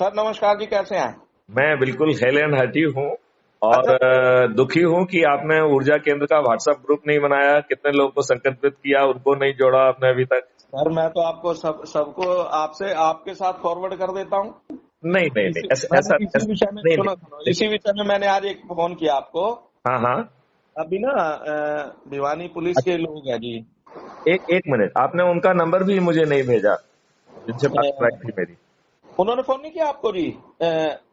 Sir नमस्कार जी, कैसे हैं? मैं बिल्कुल हेल एंड हार्टी हूँ और अच्छा। दुखी हूँ कि आपने ऊर्जा केंद्र का व्हाट्सएप ग्रुप नहीं बनाया। कितने लोगों को संकल्पित किया, उनको नहीं जोड़ा आपने अभी तक। सर मैं तो आपको सबको आपसे आपके साथ फॉरवर्ड कर देता हूँ। नहीं नहीं नहीं, ऐसा मैंने ऐसा इसी ऐसा- विषय में नहीं सुनो नहीं सुनो नहीं। इसी विषय में मैंने आज एक फोन किया आपको। हाँ हाँ। अभी ना भिवानी पुलिस के लोग हैं जी। एक मिनट, आपने उनका नंबर भी मुझे नहीं भेजा जिनसे बात कराई अ, थी मेरी। उन्होंने फोन नहीं किया आपको जी?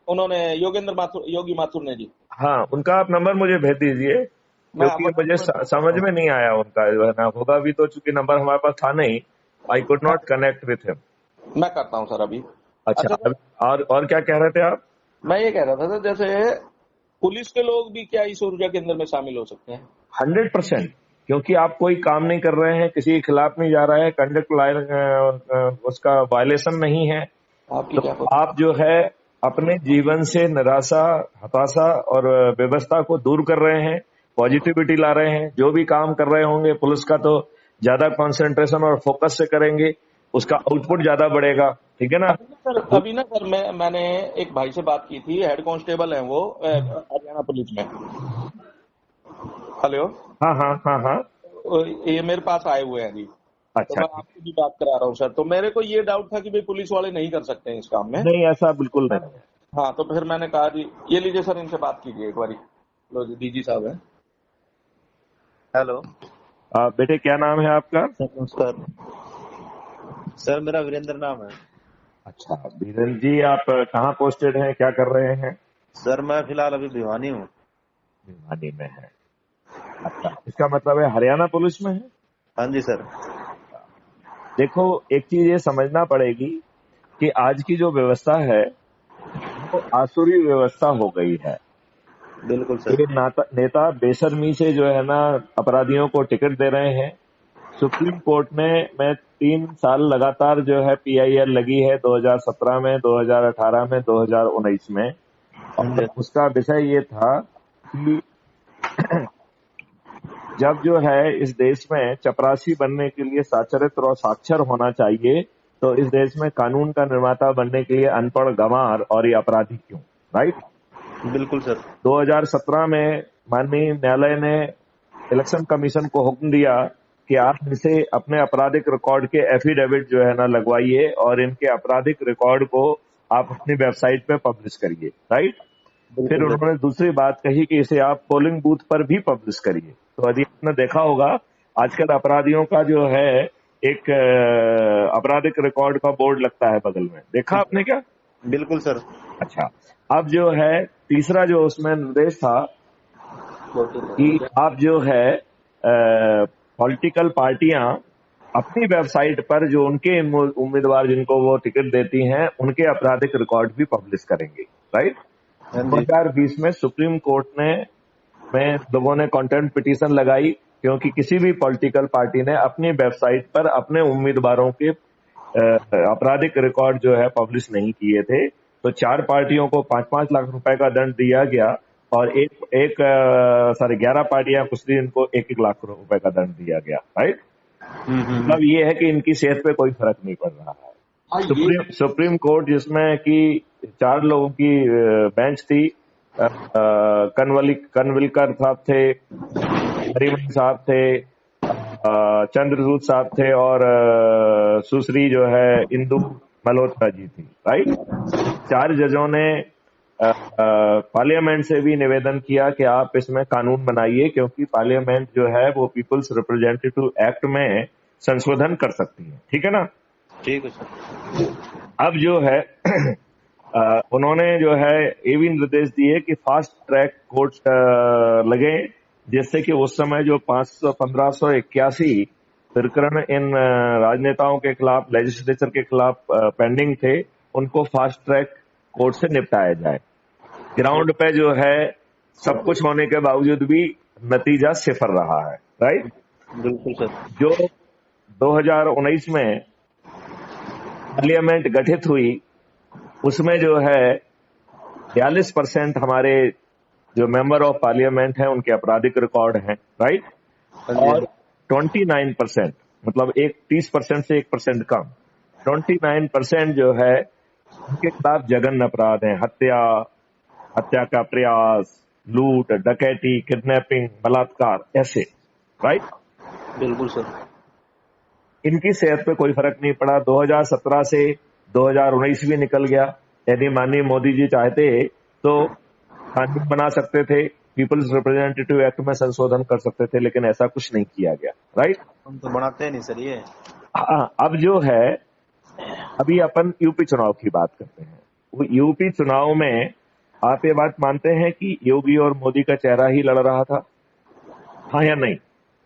उन्होंने योगी माथुर ने जी। हाँ, उनका आप नंबर मुझे भेज दीजिए, मैं क्योंकि व्हाट्सएप मुझे में भेज समझ देता हूँ। में नहीं आया उनका जो है ना। होगा भी तो, चूंकि नंबर हमारे पास था नहीं, आई कुड मैं नॉट कनेक्ट विथ हिम। मैं करता हूँ सर अभी। अच्छा, अच्छा सर, और क्या कह रहे थे आप? मैं ये कह रहा था सर, जैसे पुलिस के लोग भी क्या इस ऊर्जा केंद्र में शामिल हो सकते हैं? 100%। क्योंकि आप कोई काम नहीं कर रहे हैं, किसी के खिलाफ नहीं जा रहे हैं, कंडक्ट उसका वायलेशन नहीं है, आपकी तो क्या आप जो है अपने जीवन से निराशा, हताशा और व्यवस्था को दूर कर रहे हैं, पॉजिटिविटी ला रहे हैं। जो भी काम कर रहे होंगे पुलिस का, तो ज्यादा कंसंट्रेशन और फोकस से करेंगे, उसका आउटपुट ज्यादा बढ़ेगा। ठीक है ना? अभी ना सर मैंने एक भाई से बात की थी, हेड कांस्टेबल हैं वो हरियाणा पुलिस में। हेलो। हाँ हाँ हाँ हाँ। ये मेरे पास आए हुए हैं जी। तो अच्छा मैं ठीक। आपसे भी बात करा रहा हूँ सर। तो मेरे को ये डाउट था कि भाई पुलिस वाले नहीं कर सकते हैं इस काम में। नहीं, ऐसा बिल्कुल नहीं है। हाँ, तो फिर मैंने कहा जी, ये लीजिए सर, इनसे बात कीजिए एक बारी। लो जी, डीजी साहब है। हेलो बेटे, क्या नाम है आपका? सर नमस्कार। सर मेरा वीरेंद्र नाम है। अच्छा बीरेन जी, आप कहाँ पोस्टेड हैं, क्या कर रहे हैं? सर मैं फिलहाल अभी भिवानी हूँ। भिवानी में है। अच्छा, इसका मतलब है हरियाणा पुलिस में है। हाँ जी सर। देखो, एक चीज ये समझना पड़ेगी कि आज की जो व्यवस्था है वो आसुरी व्यवस्था हो गई है। बिल्कुल सर। ये नेता बेशर्मी से जो है ना अपराधियों को टिकट दे रहे हैं। सुप्रीम कोर्ट में 3 साल लगातार जो है पीआईएल लगी है, 2017 में, 2018 में, 2019 में। हाँ जी और उसका विषय ये था कि जब जो है इस देश में चपरासी बनने के लिए साक्षरित और साक्षर होना चाहिए, तो इस देश में कानून का निर्माता बनने के लिए अनपढ़, गंवार और ये अपराधी क्यों? राइट। बिल्कुल सर। 2017 में माननीय न्यायालय ने इलेक्शन कमीशन को हुक्म दिया कि आप इनसे अपने आपराधिक रिकॉर्ड के एफिडेविट जो है ना लगवाइए और इनके आपराधिक रिकॉर्ड को आप अपनी वेबसाइट पे पब्लिश करिए। राइट। फिर बिल्कुल सर। उन्होंने दूसरी बात कही कि इसे आप पोलिंग बूथ पर भी पब्लिश करिए। तो यदि आपने देखा होगा, आजकल अपराधियों का जो है एक आपराधिक रिकॉर्ड का बोर्ड लगता है बगल में, देखा आपने क्या? बिल्कुल सर। अच्छा, अब जो है तीसरा जो उसमें निर्देश था कि आप जो है पॉलिटिकल पार्टियां अपनी वेबसाइट पर जो उनके उम्मीदवार जिनको वो टिकट देती हैं उनके आपराधिक रिकॉर्ड भी पब्लिश करेंगे। राइट। हाँ जी 2020 में सुप्रीम कोर्ट में लोगों ने कंटेम्प्ट पिटीशन लगाई, क्योंकि किसी भी पॉलिटिकल पार्टी ने अपनी वेबसाइट पर अपने उम्मीदवारों के आपराधिक रिकॉर्ड जो है पब्लिश नहीं किए थे। तो 4 पार्टियों को 5-5 लाख रुपए का दंड दिया गया और एक 11 पार्टियां कुछ दिन को 1-1 लाख रुपए का दंड दिया गया। राइट। मतलब ये है कि इनकी सेहत पे कोई फर्क नहीं पड़ रहा है। हाँ ये सुप्रीम कोर्ट जिसमें कि 4 लोगों की बेंच थी, कनविलकर साहब थे, हरिवंश साहब थे, चंद्रसूद साहब थे और सुश्री जो है इंदु मल्होत्रा जी थी। राइट। 4 जजों ने पार्लियामेंट से भी निवेदन किया कि आप इसमें कानून बनाइए, क्योंकि पार्लियामेंट जो है वो पीपल्स रिप्रेजेंटेटिव एक्ट में संशोधन कर सकती है। ठीक है ना? ठीक है सर। अब जो है उन्होंने जो है ये भी निर्देश दिए कि फास्ट ट्रैक कोर्ट लगे, जिससे कि उस समय जो 1581 प्रकरण इन राजनेताओं के खिलाफ, लेजिस्लेचर के खिलाफ पेंडिंग थे, उनको फास्ट ट्रैक कोर्ट से निपटाया जाए। ग्राउंड पे जो है सब कुछ होने के बावजूद भी नतीजा सिफर रहा है। राइट। बिल्कुल सर। जो 2019 में पार्लियामेंट गठित हुई, उसमें जो है 42% हमारे जो मेंबर ऑफ पार्लियामेंट हैं उनके आपराधिक रिकॉर्ड हैं। राइट। हाँ जी और 29%, मतलब 30% से 1% कम, 29% जो है उनके खिलाफ जघन्य अपराध हैं, हत्या, हत्या का प्रयास, लूट, डकैती, किडनैपिंग, बलात्कार, ऐसे, राइट। बिल्कुल सर। इनकी सेहत पे कोई फर्क नहीं पड़ा। 2017 से 2019 भी निकल गया। यदि माननीय मोदी जी चाहते तो कानून बना सकते थे, पीपल्स रिप्रेजेंटेटिव एक्ट में संशोधन कर सकते थे, लेकिन ऐसा कुछ नहीं किया गया, राइट। हम तो बनाते नहीं सर ये। अब जो है, अभी अपन यूपी चुनाव की बात करते हैं। वो यूपी चुनाव में आप ये बात मानते हैं कि योगी और मोदी का चेहरा ही लड़ रहा था, हाँ या नहीं?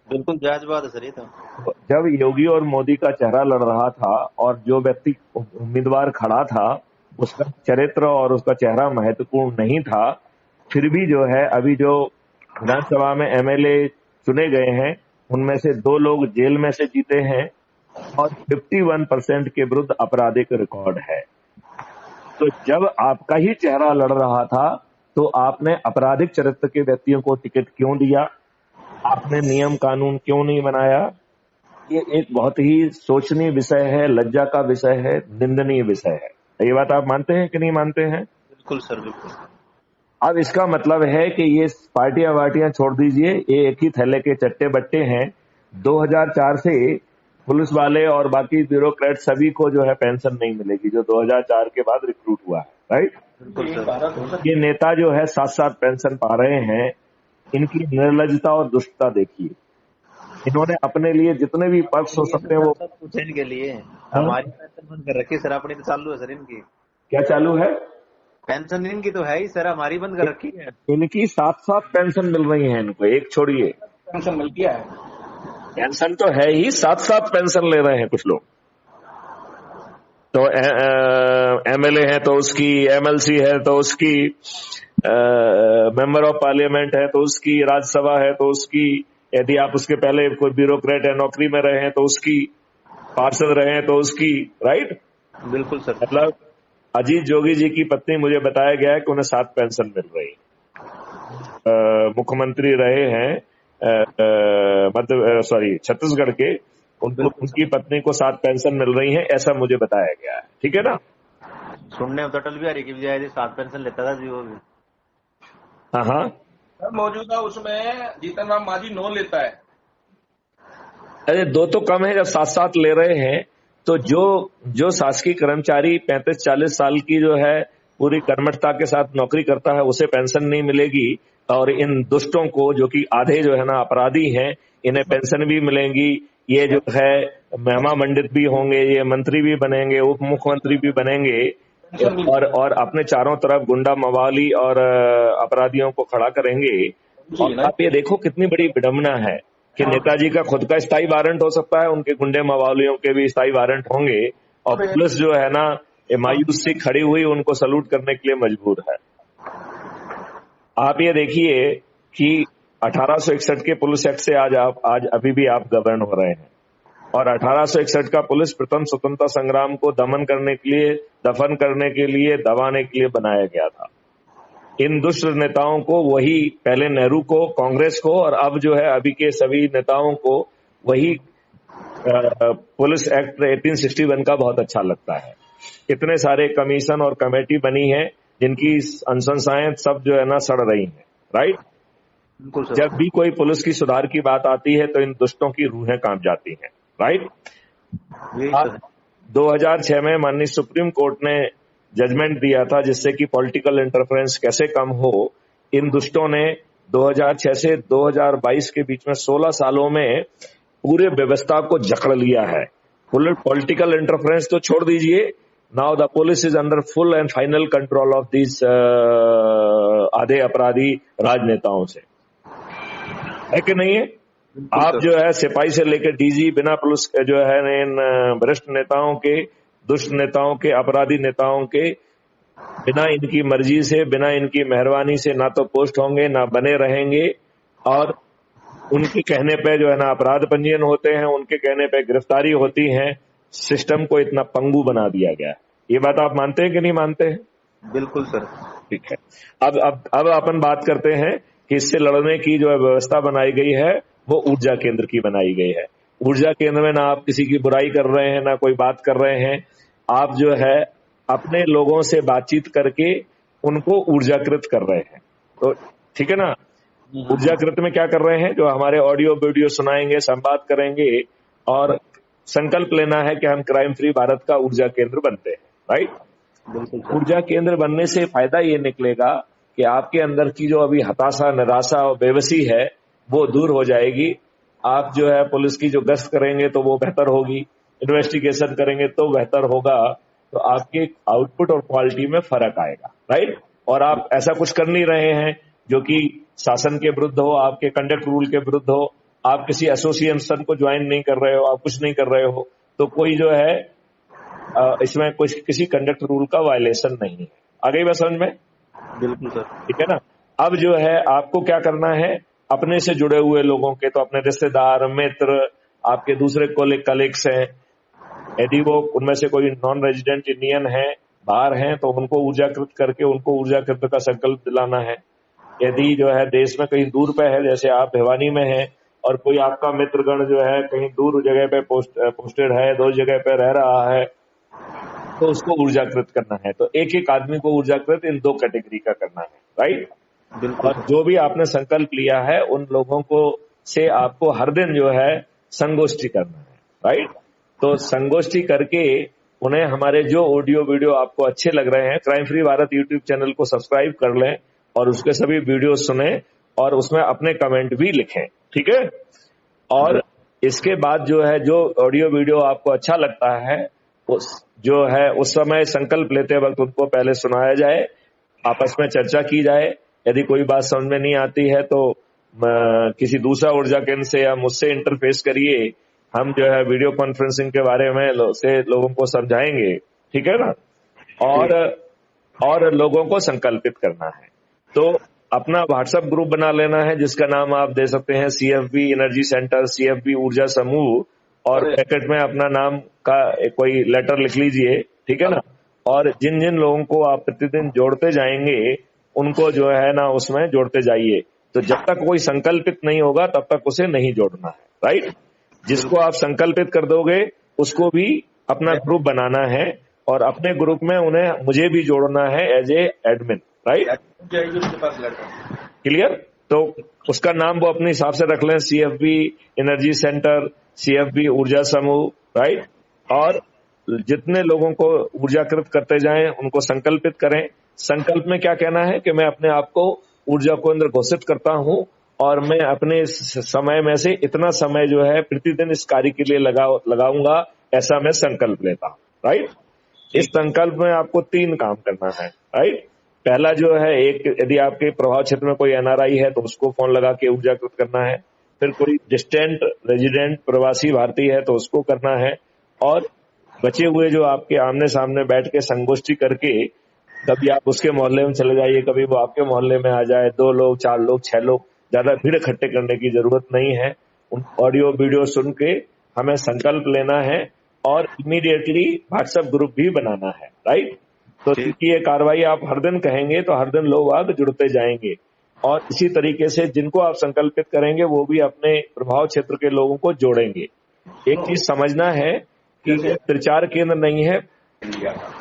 बिल्कुल जायज बात है सर ये तो। जब योगी और मोदी का चेहरा लड़ रहा था और जो व्यक्ति उम्मीदवार खड़ा था उसका चरित्र और उसका चेहरा महत्वपूर्ण नहीं था, फिर भी जो है अभी जो विधानसभा में एमएलए चुने गए हैं उनमें से 2 लोग जेल में से जीते हैं और 51% के विरुद्ध आपराधिक रिकॉर्ड है। तो जब आपका ही चेहरा लड़ रहा था तो आपने आपराधिक चरित्र के व्यक्तियों को टिकट क्यों दिया? आपने नियम कानून क्यों नहीं बनाया? ये एक बहुत ही सोचनीय विषय है, लज्जा का विषय है, निंदनीय विषय है। ये बात आप मानते हैं कि नहीं मानते हैं? बिल्कुल सर बिल्कुल। अब इसका मतलब है कि ये पार्टियां वार्टियां छोड़ दीजिए, ये एक ही थैले के चट्टे बट्टे हैं। 2004 से पुलिस वाले और बाकी ब्यूरोक्रेट सभी को जो है पेंशन नहीं मिलेगी, जो 2004 के बाद रिक्रूट हुआ है, राइट। ये नेता जो है 7-7 पेंशन पा रहे हैं। इनकी निर्लजता और दुष्टता देखिए। इन्होंने अपने लिए जितने भी पर्क्स हो सकते हैं वो कुछ इनके लिए हमारी पेंशन बंद कर रखी सर, अपनी तो चालू है सर इनकी। क्या चालू है? पेंशन इनकी तो है ही सर, हमारी बंद कर रखी है। इनकी 7-7 पेंशन मिल रही है इनको, एक छोड़िए। पेंशन मिलती है, पेंशन तो है ही, 7-7 पेंशन ले रहे हैं कुछ लोग। तो एमएलए है तो उसकी, एमएलसी है तो उसकी, मेंबर ऑफ पार्लियामेंट है तो उसकी, राज्यसभा है तो उसकी, यदि आप उसके पहले कोई ब्यूरोक्रेट है नौकरी में रहे हैं तो उसकी, पार्षद रहे हैं तो उसकी, राइट। बिल्कुल सर। मतलब अजीत जोगी जी की पत्नी, मुझे बताया गया है कि उन्हें 7 पेंशन मिल रही। मुख्यमंत्री रहे हैं छत्तीसगढ़ के, उनकी पत्नी को 7 पेंशन मिल रही है, ऐसा मुझे बताया गया है, ठीक है ना। सुनने में तो अटल बिहारी की बजाय 7 पेंशन लेता था जी वो भी। हाँ, मौजूदा उसमें जीतन राम मांझी 9 लेता है। अरे 2 तो कम है, जब 7-7 ले रहे हैं तो जो शासकीय कर्मचारी 35-40 साल की जो है पूरी कर्मठता के साथ नौकरी करता है उसे पेंशन नहीं मिलेगी, और इन दुष्टों को जो कि आधे जो है ना अपराधी हैं, इन्हें पेंशन भी मिलेंगी। ये जो है महिमा मंडित भी होंगे, ये मंत्री भी बनेंगे, उप मुख्यमंत्री भी बनेंगे, और अपने चारों तरफ गुंडा मवाली और अपराधियों को खड़ा करेंगे। और आप ये देखो कितनी बड़ी विडंबना है कि नेताजी का खुद का स्थायी वारंट हो सकता है, उनके गुंडे मवालियों के भी स्थायी वारंट होंगे, और पुलिस जो है ना मायूस सी खड़ी हुई उनको सलूट करने के लिए मजबूर है। आप ये देखिए कि 1861 के पुलिस एक्ट से आज अभी भी आप गवर्न हो रहे हैं, और 1861 का पुलिस प्रथम स्वतंत्रता संग्राम को दमन करने के लिए, दफन करने के लिए, दबाने के लिए बनाया गया था। इन दुष्ट नेताओं को, वही पहले नेहरू को, कांग्रेस को, और अब जो है अभी के सभी नेताओं को वही पुलिस एक्ट 1861 का बहुत अच्छा लगता है। इतने सारे कमीशन और कमेटी बनी है जिनकी अनुशंसाएं सब जो है ना सड़ रही हैं, राइट। जब भी कोई पुलिस की सुधार की बात आती है तो इन दुष्टों की रूहें कांप जाती हैं, राइट। 2006 में माननीय सुप्रीम कोर्ट ने जजमेंट दिया था जिससे कि पॉलिटिकल इंटरफेरेंस कैसे कम हो। इन दुष्टों ने 2006 से 2022 के बीच में 16 सालों में पूरे व्यवस्था को जकड़ लिया है। पॉलिटिकल इंटरफेरेंस तो छोड़ दीजिए, now the police is under full and final control of this आधे अपराधी राजनेताओं से, है कि नहीं है। आप जो है सिपाही से लेकर डीजी, बिना पुलिस जो है इन वरिष्ठ नेताओं के, दुष्ट नेताओं के, अपराधी नेताओं के, बिना इनकी मर्जी से, बिना इनकी मेहरबानी से ना तो पोस्ट होंगे ना बने रहेंगे, और उनके कहने पे जो है ना अपराध पंजीयन होते हैं, उनके कहने पे गिरफ्तारी होती है। सिस्टम को इतना पंगु बना दिया गया। ये बात आप मानते हैं कि नहीं मानते हैं? बिल्कुल सर। ठीक है। अब अपन बात करते हैं कि इससे लड़ने की जो व्यवस्था बनाई गई है वो ऊर्जा केंद्र की बनाई गई है। ऊर्जा केंद्र में ना आप किसी की बुराई कर रहे हैं, ना कोई बात कर रहे हैं। आप जो है अपने लोगों से बातचीत करके उनको ऊर्जाकृत कर रहे हैं। तो ठीक है ना, ऊर्जाकृत में क्या कर रहे हैं, जो हमारे ऑडियो वीडियो सुनाएंगे, संवाद करेंगे और संकल्प लेना है कि हम क्राइम फ्री भारत का ऊर्जा केंद्र बनते हैं, राइट। बिल्कुल ऊर्जा केंद्र बनने से फायदा ये निकलेगा कि आपके अंदर की जो अभी हताशा, निराशा और बेबसी है वो दूर हो जाएगी। आप जो है पुलिस की जो गश्त करेंगे तो वो बेहतर होगी, इन्वेस्टिगेशन करेंगे तो बेहतर होगा, तो आपके आउटपुट और क्वालिटी में फर्क आएगा, राइट। और आप ऐसा कुछ कर नहीं रहे हैं जो कि शासन के विरुद्ध हो, आपके कंडक्ट रूल के विरुद्ध हो, आप किसी एसोसिएशन को ज्वाइन नहीं कर रहे हो, आप कुछ नहीं कर रहे हो, तो कोई जो है इसमें कुछ किसी कंडक्ट रूल का वायलेशन नहीं है। आ गई बात समझ में? बिल्कुल सर। ठीक है ना। अब जो है आपको क्या करना है, अपने से जुड़े हुए लोगों के, तो अपने रिश्तेदार, मित्र, आपके दूसरे कलीग्स हैं, यदि वो उनमें से कोई नॉन रेजिडेंट इंडियन है, बाहर हैं, तो उनको ऊर्जाकृत करके उनको ऊर्जाकृत का संकल्प दिलाना है। यदि जो है देश में कहीं दूर पे है, जैसे आप भिवानी में हैं और कोई आपका मित्रगण जो है कहीं दूर जगह पे पोस्टेड है, 2 जगह पे रह रहा है, तो उसको ऊर्जाकृत करना है। तो एक एक आदमी को ऊर्जाकृत इन 2 कैटेगरी का करना है, राइट। बिल्कुल। और जो भी आपने संकल्प लिया है उन लोगों को से आपको हर दिन जो है संगोष्ठी करना है, राइट। तो संगोष्ठी करके उन्हें हमारे जो ऑडियो वीडियो आपको अच्छे लग रहे हैं, crime free Bharat YouTube channel को सब्सक्राइब कर लें और उसके सभी वीडियो सुने और उसमें अपने कमेंट भी लिखें, ठीक है। और इसके बाद जो है जो ऑडियो वीडियो आपको अच्छा लगता है उस समय संकल्प लेते वक्त उनको पहले सुनाया जाए, आपस में चर्चा की जाए। यदि कोई बात समझ में नहीं आती है तो किसी दूसरा ऊर्जा केंद्र से या मुझसे इंटरफेस करिए, हम जो है वीडियो कॉन्फ्रेंसिंग के बारे में लोगों को समझाएंगे, ठीक है ना। और लोगों को संकल्पित करना है। तो अपना व्हाट्सएप ग्रुप बना लेना है जिसका नाम आप दे सकते हैं CFB एनर्जी सेंटर, CFB ऊर्जा समूह, और पैकेट में अपना नाम का कोई लेटर लिख लीजिए, ठीक है ना। और जिन जिन लोगों को आप प्रतिदिन जोड़ते जाएंगे उनको जो है ना उसमें जोड़ते जाइए। तो जब तक कोई संकल्पित नहीं होगा तब तक उसे नहीं जोड़ना है, राइट। जिसको आप संकल्पित कर दोगे उसको भी अपना ग्रुप बनाना है और अपने ग्रुप में उन्हें मुझे भी जोड़ना है as a admin, right. Clear. तो उसका नाम वो अपने हिसाब से रख लें, CFB एनर्जी सेंटर, CFB ऊर्जा समूह, राइट। और जितने लोगों को ऊर्जाकृत करते जाएं उनको संकल्पित करें। संकल्प में क्या कहना है कि मैं अपने आप को ऊर्जा केंद्र घोषित करता हूं और मैं अपने समय में से इतना समय जो है प्रतिदिन इस कार्य के लिए लगाऊंगा, ऐसा मैं संकल्प लेता हूं, राइट। इस संकल्प में आपको 3 काम करना है, राइट। पहला जो है, एक यदि आपके प्रभाव क्षेत्र में कोई NRI है तो उसको फोन लगा के ऊर्जाकृत करना है। फिर कोई डिस्टेंट रेजिडेंट प्रवासी भारतीय है तो उसको करना है। और बचे हुए जो आपके आमने सामने बैठ के संगोष्ठी करके, कभी आप उसके मोहल्ले में चले जाइए, कभी वो आपके मोहल्ले में आ जाए, 2 लोग, 4 लोग, 6 लोग, ज्यादा भीड़ इकट्ठे करने की जरूरत नहीं है। उन ऑडियो वीडियो सुन के हमें संकल्प लेना है और इमीडिएटली व्हाट्सएप ग्रुप भी बनाना है, राइट। तो ये कार्रवाई आप हर दिन कहेंगे तो हर दिन लोग आगे जुड़ते जाएंगे। और इसी तरीके से जिनको आप संकल्पित करेंगे वो भी अपने प्रभाव क्षेत्र के लोगों को जोड़ेंगे। एक चीज समझना है कि ये प्रचार केंद्र नहीं है,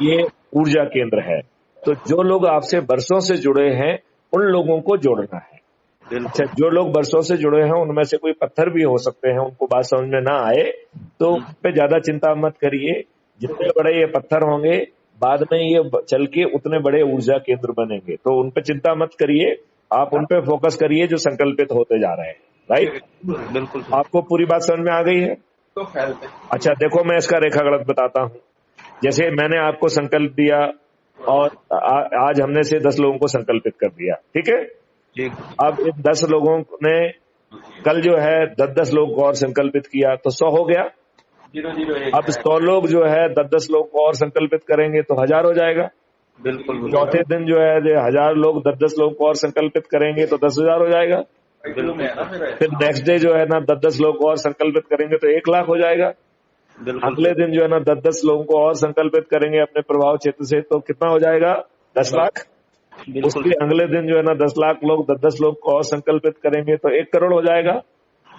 ये ऊर्जा केंद्र है। तो जो लोग आपसे वर्षों से जुड़े हैं उन लोगों को जोड़ना है। अच्छा, जो लोग वर्षों से जुड़े हैं उनमें से कोई पत्थर भी हो सकते हैं, उनको बात समझ में ना आए तो उन पे ज्यादा चिंता मत करिए। जितने बड़े ये पत्थर होंगे बाद में ये चल के उतने बड़े ऊर्जा केंद्र बनेंगे, तो उन पे चिंता मत करिए, आप उन पे फोकस करिए जो संकल्पित होते जा रहे हैं, राइट। बिल्कुल। आपको पूरी बात समझ में आ गई है? तो अच्छा देखो, मैं इसका रेखा गणित बताता हूँ। जैसे मैंने आपको संकल्प दिया और आज हमने से 10 लोगों को संकल्पित कर दिया, ठीक है। अब इन 10 लोगों ने कल जो है 10-10 लोग को और संकल्पित किया तो 100 हो गया। अब 100 लोग जो है 10-10 लोग को और संकल्पित करेंगे तो 1000 हो जाएगा। बिल्कुल। चौथे दिन जो है 1000 लोग 10-10 लोग को और संकल्पित करेंगे तो 10,000 हो जाएगा। फिर नेक्स्ट डे जो है ना 10-10 लोग को और संकल्पित करेंगे तो 1 लाख हो जाएगा। अगले दिन जो है ना 10-10 लोगों को और संकल्पित करेंगे अपने प्रभाव क्षेत्र से तो कितना हो जाएगा? 10 लाख। उसके अगले दिन जो है ना 10 लाख लोग 10-10 लोग को और संकल्पित करेंगे तो 1 करोड़ हो जाएगा।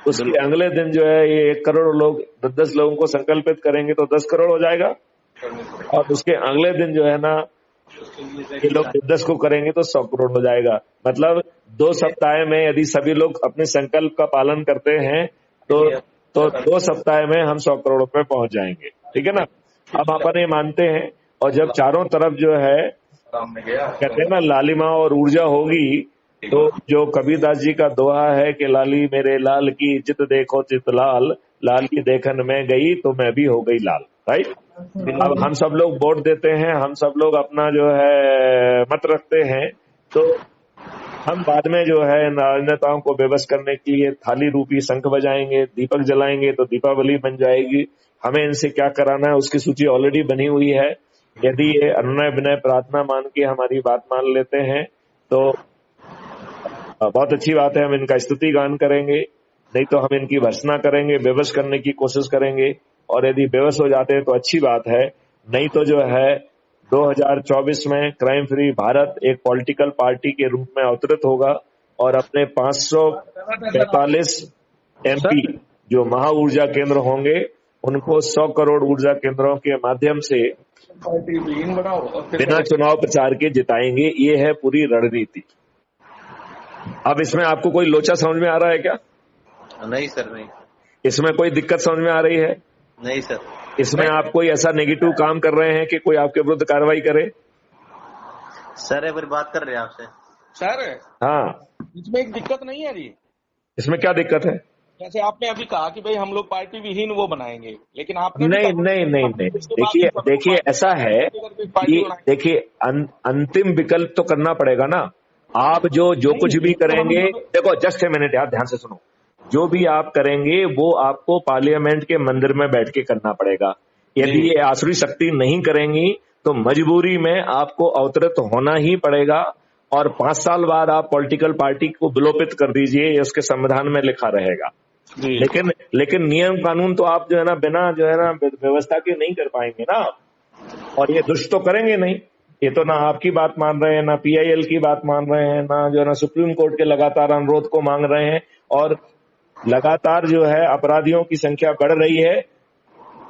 उसके अगले दिन जो है ये 1 करोड़ लोग 10-10 लोगों को संकल्पित करेंगे तो 10 करोड़ हो जाएगा। और उसके अगले दिन जो है ना ये लोग 10 को करेंगे तो 100 करोड़ हो जाएगा। मतलब 2 सप्ताह में यदि सभी लोग अपने संकल्प का पालन करते हैं तो 2 सप्ताह में हम 100 करोड़ पे पहुंच जाएंगे। ठीक है ना। अब अपन ये मानते हैं, और जब चारों तरफ जो है कहते हैं ना लालिमा और ऊर्जा होगी, तो जो कबीरदास जी का दोहा है कि लाली मेरे लाल की चित देखो चित लाल, लाल की देखन में गई तो मैं भी हो गई लाल। राइट। अब हम सब लोग वोट देते हैं, हम सब लोग अपना जो है मत रखते हैं, तो हम बाद में जो है राजनेताओं को बेबस करने के लिए थाली रूपी शंख बजाएंगे, दीपक जलाएंगे तो दीपावली बन जाएगी। हमें इनसे क्या कराना है उसकी सूची ऑलरेडी बनी हुई है। यदि ये अनुनय विनय प्रार्थना मान के हमारी बात मान लेते हैं तो बहुत अच्छी बात है, हम इनका स्तुति गान करेंगे, नहीं तो हम इनकी भर्त्सना करेंगे, बेबस करने की कोशिश करेंगे। और यदि बेबस हो जाते हैं तो अच्छी बात है, नहीं तो जो है 2024 में क्राइम फ्री भारत एक पॉलिटिकल पार्टी के रूप में अवतरित होगा और अपने 545 MP जो महा ऊर्जा केंद्र होंगे उनको 100 करोड़ ऊर्जा केंद्रों के माध्यम से बिना चुनाव प्रचार के जिताएंगे। ये है पूरी रणनीति। अब इसमें आपको कोई लोचा समझ में आ रहा है क्या? नहीं सर, नहीं। इसमें कोई दिक्कत समझ में आ रही है? नहीं सर। इसमें आप कोई ऐसा नेगेटिव काम कर रहे हैं कि कोई आपके विरुद्ध कार्रवाई करे? सर एक बार बात कर रहे हैं आपसे सर। हाँ, इसमें एक दिक्कत नहीं है जी। इसमें क्या दिक्कत है? जैसे आपने अभी कहा कि भाई हम लोग पार्टी विहीन वो बनाएंगे, लेकिन आपने नहीं, देखिए ऐसा है कि देखिए अंतिम विकल्प तो करना पड़ेगा ना। आप जो कुछ भी करेंगे, देखो जस्ट ए मिनट यार, ध्यान से सुनो। जो भी आप करेंगे वो आपको पार्लियामेंट के मंदिर में बैठ के करना पड़ेगा। यदि ये आसुरी शक्ति नहीं करेंगी तो मजबूरी में आपको अवतरित होना ही पड़ेगा, और 5 साल बाद आप पॉलिटिकल पार्टी को विलोपित कर दीजिए, ये उसके संविधान में लिखा रहेगा। लेकिन नियम कानून तो आप जो है ना बिना जो है ना व्यवस्था के नहीं कर पाएंगे ना। और ये दुष्ट तो करेंगे नहीं। ये तो ना आपकी बात मान रहे हैं, ना PIL की बात मान रहे हैं, ना जो है ना सुप्रीम कोर्ट के लगातार अनुरोध को मांग रहे हैं, और लगातार जो है अपराधियों की संख्या बढ़ रही है।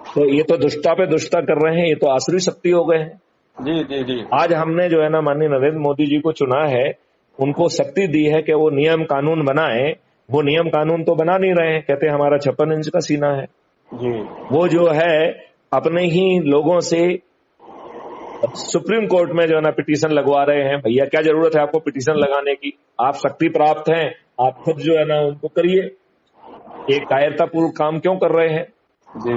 तो ये तो दुष्टता पे दुष्टता कर रहे हैं, ये तो आसुरी शक्ति हो गए हैं। जी। आज हमने जो है ना माननीय नरेंद्र मोदी जी को चुना है, उनको शक्ति दी है कि वो नियम कानून बनाए। वो नियम कानून तो बना नहीं रहे हैं, कहते हैं हमारा 56 इंच का सीना है जी। वो जो है अपने ही लोगों से सुप्रीम कोर्ट में जो है ना पिटीशन लगवा रहे हैं। भैया क्या जरूरत है आपको पिटीशन लगाने की? आप शक्ति प्राप्त हैं, आप खुद जो है ना उनको करिए। एक कायरतापूर्ण काम क्यों कर रहे हैं जी?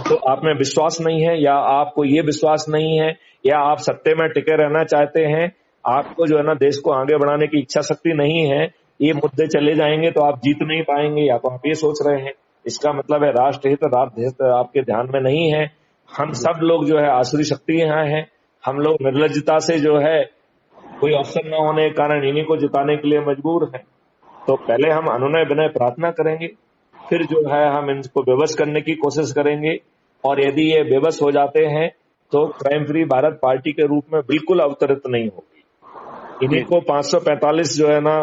तो आप में विश्वास नहीं है, या आपको ये विश्वास नहीं है, या आप सत्ते में टिके रहना चाहते हैं, आपको जो है ना देश को आगे बढ़ाने की इच्छा शक्ति नहीं है, ये मुद्दे चले जाएंगे तो आप जीत नहीं पाएंगे, या तो आप ये सोच रहे हैं। इसका मतलब है राष्ट्र हित आपके ध्यान में नहीं है। हम सब लोग जो है आसुरी शक्ति यहाँ है। हम लोग निर्लज्जता से जो है कोई अवसर न होने के कारण इन्हीं को जिताने के लिए मजबूर हैं। तो पहले हम अनुनय विनय प्रार्थना करेंगे, फिर जो है हम इनको बेबस करने की कोशिश करेंगे, और यदि ये बेबस हो जाते हैं तो क्राइम फ्री भारत पार्टी के रूप में बिल्कुल अवतरित नहीं होगी। इन्हीं को 545 जो है ना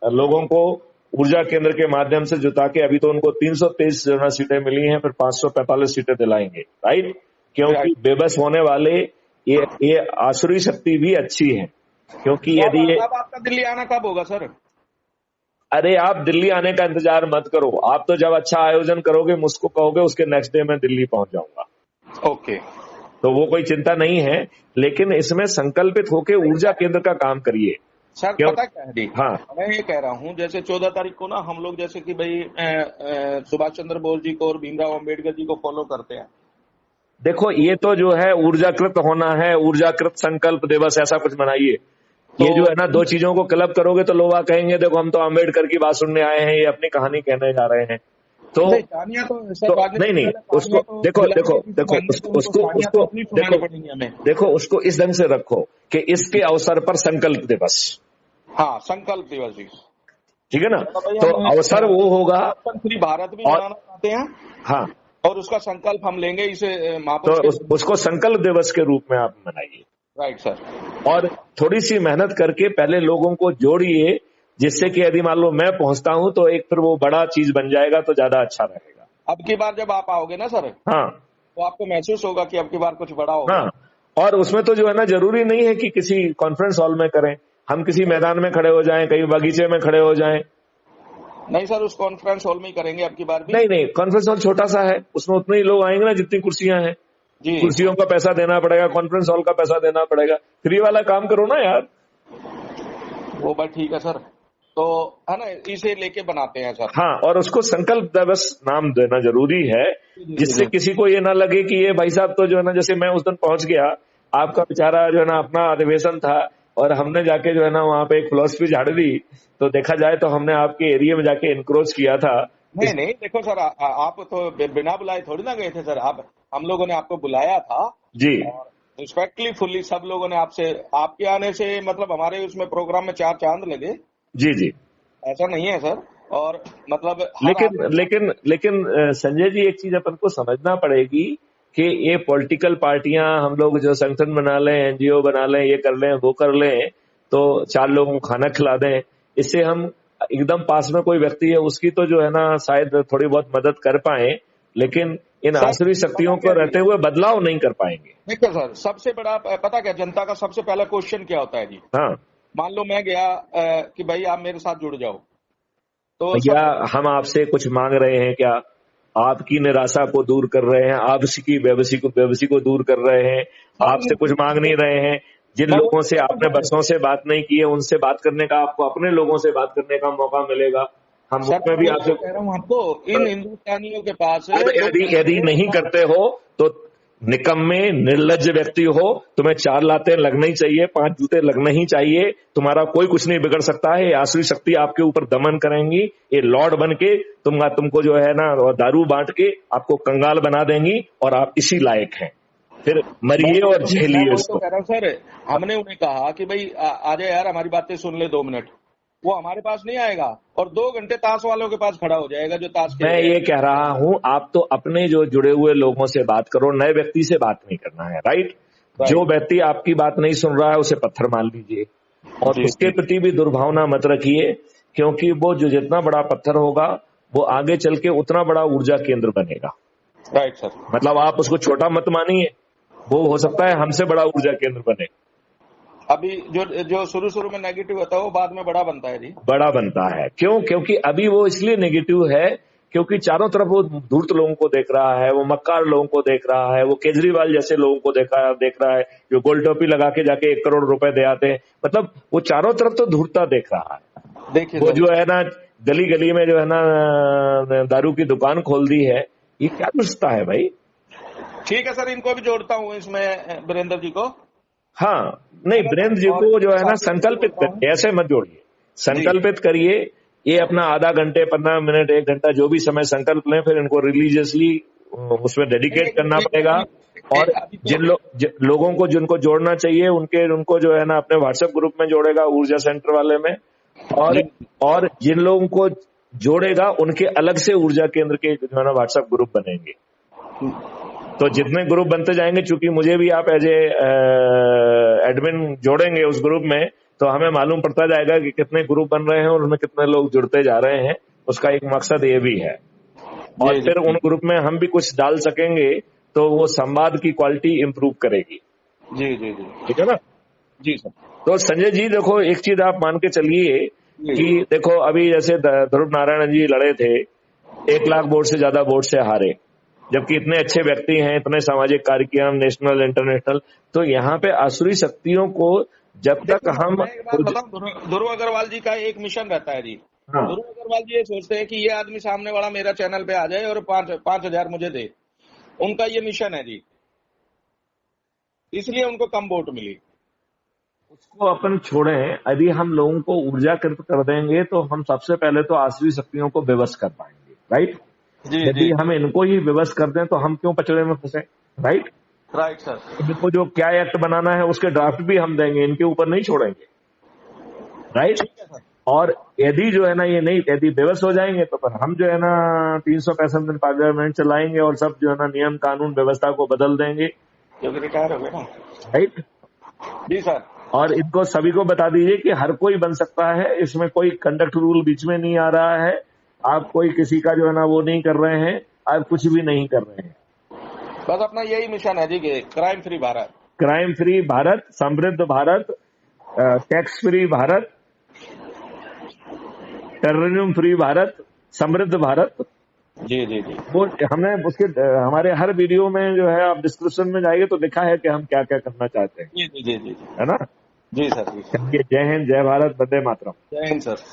लोगों को ऊर्जा केंद्र के माध्यम से जुटा के, अभी तो उनको 323 जो है सीटें मिली हैं, फिर 545 सीटें दिलाएंगे। राइट। क्योंकि बेबस होने वाले ये आसुरी शक्ति भी अच्छी है। क्योंकि यदि ये आपका दिल्ली आना कब होगा सर? अरे आप दिल्ली आने का इंतजार मत करो। आप तो जब अच्छा आयोजन करोगे मुझको कहोगे, उसके नेक्स्ट डे मैं दिल्ली पहुंच जाऊंगा। ओके। तो वो कोई चिंता नहीं है, लेकिन इसमें संकल्पित होके ऊर्जा केंद्र का काम करिए। सर पता क्या है? हाँ, मैं ये कह रहा हूँ, जैसे 14 तारीख को ना हम लोग जैसे कि भाई सुभाष चंद्र बोस जी को और भीमराव अम्बेडकर जी को फॉलो करते हैं। देखो ये तो जो है ऊर्जाकृत होना है, ऊर्जाकृत संकल्प दिवस ऐसा कुछ मनाइए। ये जो है ना दो चीजों को क्लब करोगे तो लोग कहेंगे देखो हम तो अम्बेडकर की बात सुनने आए हैं, ये अपनी कहानी कहने जा रहे हैं। तो नहीं उसको देखो उसको इस ढंग से रखो कि इसके अवसर पर संकल्प दिवस। हाँ, संकल्प दिवस जी, ठीक है ना। तो अवसर वो होगा, फ्री भारत भी मनाना चाहते हैं। हाँ, और उसका संकल्प हम लेंगे इसे तो उसको संकल्प दिवस के रूप में आप मनाइए। Right sir. और थोड़ी सी मेहनत करके पहले लोगों को जोड़िए, जिससे कि यदि मान लो मैं पहुंचता हूं तो एक फिर वो बड़ा चीज बन जाएगा तो ज्यादा अच्छा रहेगा। अब की बार जब आप आओगे ना सर, हाँ, तो आपको महसूस होगा कि अब की बार कुछ बड़ा होगा। हाँ, और उसमें तो जो है ना जरूरी नहीं है कि किसी कॉन्फ्रेंस हॉल में करें, हम किसी मैदान में खड़े हो जाएं, कहीं बगीचे में खड़े हो जाएं। नहीं सर, उस कॉन्फ्रेंस हॉल में ही करेंगे अब की बार भी। नहीं, कॉन्फ्रेंस हॉल छोटा सा है, उसमें उतने ही लोग आएंगे ना जितनी कुर्सियां हैं। जी, कुर्सियों का पैसा देना पड़ेगा, कॉन्फ्रेंस हॉल का पैसा देना पड़ेगा, फ्री वाला काम करो ना यार। वो बात ठीक है सर, तो है ना, इसे लेके बनाते हैं सर। हाँ, और उसको संकल्प दिवस नाम देना जरूरी है, जिससे किसी को ये ना लगे कि ये भाई साहब तो जो है ना, जैसे मैं उस दिन पहुंच गया, आपका बेचारा जो है ना अपना अधिवेशन था और हमने जाके जो है ना वहां पे एक फिलॉसफी झाड़ दी, तो देखा जाए तो हमने आपके एरिया में जाके इनक्रोच किया था। नहीं देखो सर, आप तो बिना बुलाए थोड़ी ना गए थे सर, आप हम लोगों ने आपको बुलाया था जी और रिस्पेक्टली फुल्ली सब लोगों ने आपसे, आपके आने से मतलब हमारे उसमें प्रोग्राम में 4 चांद लगे। जी। ऐसा नहीं है सर, और मतलब लेकिन संजय जी, एक चीज अपन को समझना पड़ेगी कि ये पॉलिटिकल पार्टियां, हम लोग जो संगठन बना लें, एनजीओ बना लें, ये कर लें वो कर लें, तो 4 लोगों को खाना खिला दें, इससे हम एकदम पास में कोई व्यक्ति है उसकी तो जो है ना शायद थोड़ी बहुत मदद कर पाए, लेकिन इन आसुरी शक्तियों को रहते हुए बदलाव नहीं कर पाएंगे। देखो सर, सबसे बड़ा पता क्या, जनता का सबसे पहला क्वेश्चन क्या होता है जी? हाँ, मान लो मैं गया कि भाई आप मेरे साथ जुड़ जाओ, तो भैया हम आपसे कुछ मांग रहे हैं क्या? आपकी निराशा को दूर कर रहे हैं, आपकी बेबसी को दूर कर रहे हैं, आपसे कुछ मांग नहीं रहे हैं। जिन लोगों से आपने बरसों से बात नहीं की है, उनसे बात करने का, आपको अपने लोगों से बात करने का मौका मिलेगा। हम उसमें भी आपसे कह रहा हूँ, आपको इन हिंदुस्तानियों के पास यदि नहीं करते हो तो निकम्मे निर्लज्ज व्यक्ति हो, तुम्हें 4 लातें लगना ही चाहिए, 5 जूते लगना ही चाहिए, तुम्हारा कोई कुछ नहीं बिगड़ सकता है। ये आसुरी शक्ति आपके ऊपर दमन करेंगी, ये लॉर्ड बन के तुमको जो है ना दारू बांट के आपको कंगाल बना देंगी, और आप इसी लायक हैं, फिर मरिए और झेलिए उसको। कह रहा हूँ सर, हमने उन्हें कहा कि भाई आ जाए यार, हमारी बातें सुन ले 2 मिनट, वो हमारे पास नहीं आएगा और 2 घंटे ताश वालों के पास खड़ा हो जाएगा जो ताश खेल। मैं ये कह रहा हूं, आप तो अपने जो जुड़े हुए लोगों से बात करो, नए व्यक्ति से बात नहीं करना है, राइट? जो व्यक्ति आपकी बात नहीं सुन रहा है उसे पत्थर मार लीजिए, और उसके प्रति भी दुर्भावना मत रखिए, क्योंकि वो जो जितना बड़ा पत्थर होगा वो आगे चल के उतना बड़ा ऊर्जा केंद्र बनेगा। राइट सर, मतलब आप उसको छोटा मत मानिए, वो हो सकता है हमसे बड़ा ऊर्जा केंद्र बने। अभी जो शुरू में नेगेटिव होता है वो बाद में बड़ा बनता है जी, बड़ा बनता है। क्यों? क्योंकि अभी वो इसलिए नेगेटिव है क्योंकि चारों तरफ वो धूर्त लोगों को देख रहा है, वो मक्कार लोगों को देख रहा है, वो केजरीवाल जैसे लोगों को देख रहा है जो गोल टोपी लगा के जाके 1 करोड़ रुपए दे आते हैं। मतलब वो चारों तरफ तो धूर्तता देख रहा है। देखिए वो जो है ना गली गली में जो है ना दारू की दुकान खोल दी है, ये क्या रिश्ता है भाई? ठीक है सर, इनको भी जोड़ता हूँ इसमें, वीरेंद्र जी को। हाँ, नहीं, वीरेंद्र जी को जो है ना संकल्पित करिए, ऐसे मत जोड़िए, संकल्पित करिए। ये अपना आधा घंटे, 15 मिनट, 1 घंटा जो भी समय संकल्प लें, फिर इनको रिलीजियसली उसमें डेडिकेट करना पड़ेगा। और लोगों को जिनको जोड़ना चाहिए उनको जो है ना अपने व्हाट्सएप ग्रुप में जोड़ेगा, ऊर्जा सेंटर वाले में, और जिन लोगों को जोड़ेगा उनके अलग से ऊर्जा केंद्र के जो है ना व्हाट्सएप ग्रुप बनेंगे। तो जितने ग्रुप बनते जाएंगे, चूंकि मुझे भी आप एज एडमिन जोड़ेंगे उस ग्रुप में, तो हमें मालूम पड़ता जाएगा कि कितने ग्रुप बन रहे हैं और उनमें कितने लोग जुड़ते जा रहे हैं। उसका एक मकसद ये भी है, और फिर उन ग्रुप में हम भी कुछ डाल सकेंगे तो वो संवाद की क्वालिटी इंप्रूव करेगी। जी, ठीक है ना जी सर। तो संजय जी देखो, एक चीज आप मान के चलिए कि देखो अभी जैसे ध्रुव नारायण जी लड़े थे, 1 लाख वोट से ज्यादा वोट से हारे, जबकि इतने अच्छे व्यक्ति हैं, इतने सामाजिक कार्यक्रम नेशनल इंटरनेशनल। तो यहाँ पे आसुरी शक्तियों को जब तक हम, ध्रुव अग्रवाल जी का एक मिशन रहता है जी। हाँ। ध्रुव अग्रवाल जी ये सोचते हैं कि ये आदमी सामने वाला मेरा चैनल पे आ जाए और 5,000 मुझे दे, उनका ये मिशन है जी, इसलिए उनको कम वोट मिली। उसको अपन छोड़ें, यदि हम लोगों को ऊर्जाकृत कर देंगे तो हम सबसे पहले तो आसुरी शक्तियों को विवश कर पाएंगे, राइट? यदि हम इनको ही विवश कर दें तो हम क्यों पचड़े में फंसे, राइट? Right sir. इनको जो क्या एक्ट बनाना है उसके ड्राफ्ट भी हम देंगे, इनके ऊपर नहीं छोड़ेंगे, राइट? और यदि जो है ना ये नहीं, यदि बेबस हो जाएंगे तो फिर हम जो है ना 365 दिन पार्लियामेंट चलाएंगे और सब जो है ना नियम कानून व्यवस्था को बदल देंगे, क्योंकि रिटायर हो गए ना, राइट? जी सर। और इनको सभी को बता दीजिए कि हर कोई बन सकता है, इसमें कोई कंडक्ट रूल बीच में नहीं आ रहा है, आप कोई किसी का जो है ना वो नहीं कर रहे हैं, आप कुछ भी नहीं कर रहे हैं, बस अपना यही मिशन है जी कि crime free Bharat, crime free Bharat, समृद्ध Bharat, tax free Bharat, terrorism free Bharat, समृद्ध भारत। जी जी जी। वो हमने उसके हमारे हर वीडियो में जो है, आप डिस्क्रिप्शन में जाइए तो लिखा है कि हम क्या क्या करना चाहते हैं, जी जी जी जी। है ना। जी सर, जी सर। जय हिंद, जय भारत, वंदे मातरम। जय हिंद सर।